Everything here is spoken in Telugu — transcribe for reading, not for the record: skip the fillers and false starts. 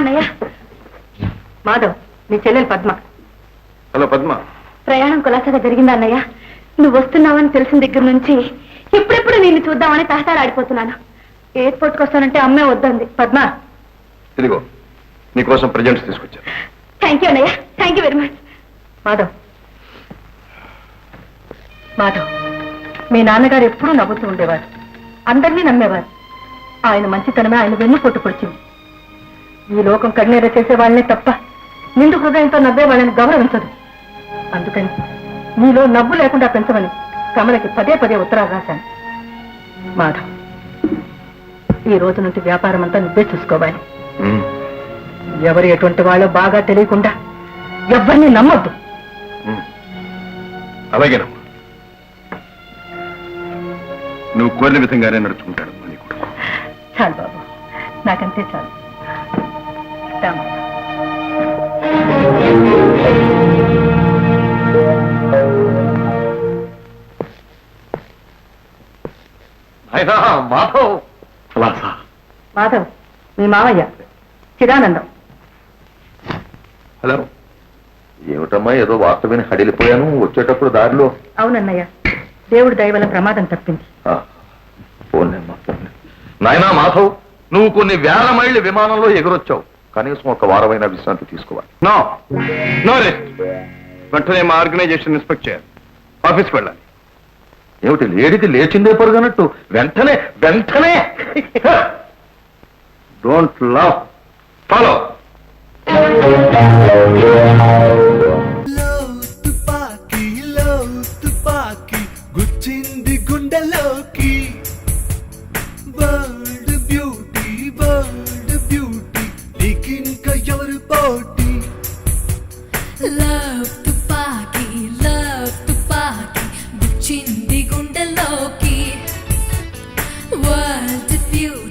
అన్నయ్య. మాధవ్, నీ చెల్లెలు పద్మ. హలో పద్మ. ప్రయాణం కులాసగా జరిగిందా అన్నయ్య? నువ్వు వస్తున్నావని తెలిసిన దగ్గర నుంచి ఎప్పుడెప్పుడు నిన్ను చూద్దామని తహతాలాడిపోతున్నాను. ఎయిర్పోర్ట్కి వస్తానంటే అమ్మే వద్దంది. పద్మ, ఇదిగో నీకోసం ప్రజెంట్స్ తీసుకొచ్చాను. థ్యాంక్ యూ అన్నయ్య, thank you very much. Madhav, Madhav, మీ నాన్నగారు ఎప్పుడూ నవ్వుతూ ఉండేవారు, అందరినీ నమ్మేవారు. ఆయన మంచితనమే ఆయన వెన్నుపోటు పొడిచింది. ఈ లోకం కన్నీర చేసే వాళ్ళనే తప్ప నిండు హృదయంతో నవ్వే వాళ్ళని గౌరవించదు. అందుకని నీలో నవ్వు లేకుండా పెంచమని కమలకి పదే పదే ఉత్తరాలు రాశాను. మాధవ్, ఈ రోజు నుంచి వ్యాపారం అంతా నువ్వే చూసుకోవాలి. ఎవరు ఎటువంటి వాళ్ళో బాగా తెలియకుండా ఎవరిని నమ్మొద్దు. అలాగేనమ్మా, నువ్వు కోరిన విధంగానే నడుచుకుంటాడు. చాలు బాబు, నాకంతే చాలు. రామా. మాధవ్. మాధవ్, మీ మావయ్య చిదానందం. హలో. ఏమిటమ్మా, ఏదో వార్త విని హడిలిపోయాను. వచ్చేటప్పుడు దారిలో. అవునన్నయ్య, దేవుడి దయ వల్ల ప్రమాదం తప్పింది. పోన్లేమ్మా, పోన్లే. నాయనా మాధవ్, నువ్వు కొన్ని వేల మైళ్ళు విమానంలో ఎగురొచ్చావు. కనీసం ఒక వారమైనా విశ్రాంతి తీసుకోవాలి. No no rest. వెంటనే మా ఆర్గనైజేషన్ ఇన్స్పెక్ట్ చేయాలి. ఆఫీస్కి వెళ్ళాలి. ఏమిటి లేడికి లేచిందే పరుగనట్టు వెంటనే వెంటనే. Don't love, follow. Tupaki గుచ్చింది గుండెలోకి. World beauty నీకింక ఎవరు పోటీ. లవ్ తుపాకి గుచ్చింది గుండెలోకి. World beauty